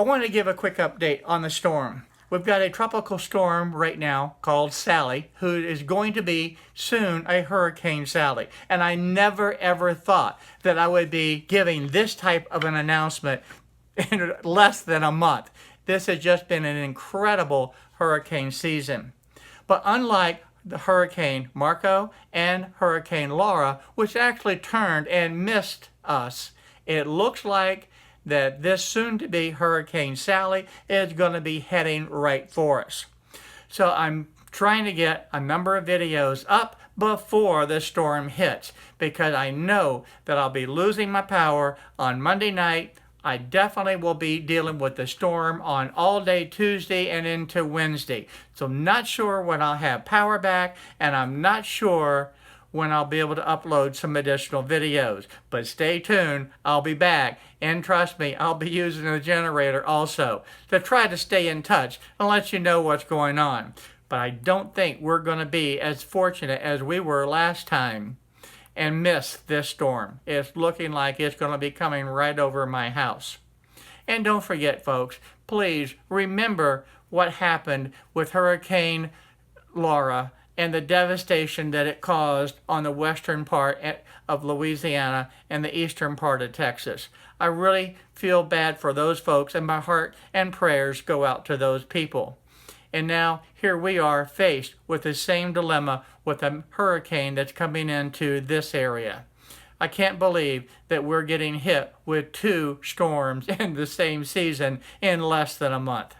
I want to give a quick update on the storm. We've got a tropical storm right now called Sally, who is going to be soon a Hurricane Sally. And I never ever thought that I would be giving this type of an announcement in less than a month. This has just been an incredible hurricane season. But unlike the Hurricane Marco and Hurricane Laura, which actually turned and missed us, it looks like that this soon-to-be Hurricane Sally is going to be heading right for us. So I'm trying to get a number of videos up before the storm hits because I know that I'll be losing my power on Monday night. I definitely will be dealing with the storm on all day Tuesday and into Wednesday. So I'm not sure when I'll have power back, and I'm not sure when I'll be able to upload some additional videos. But stay tuned, I'll be back. And trust me, I'll be using the generator also to try to stay in touch and let you know what's going on. But I don't think we're going to be as fortunate as we were last time and miss this storm. It's looking like it's going to be coming right over my house. And don't forget, folks, please remember what happened with Hurricane Laura and the devastation that it caused on the western part of Louisiana and the eastern part of Texas. I really feel bad for those folks, and my heart and prayers go out to those people. And now here we are faced with the same dilemma with a hurricane that's coming into this area. I can't believe that we're getting hit with two storms in the same season in less than a month.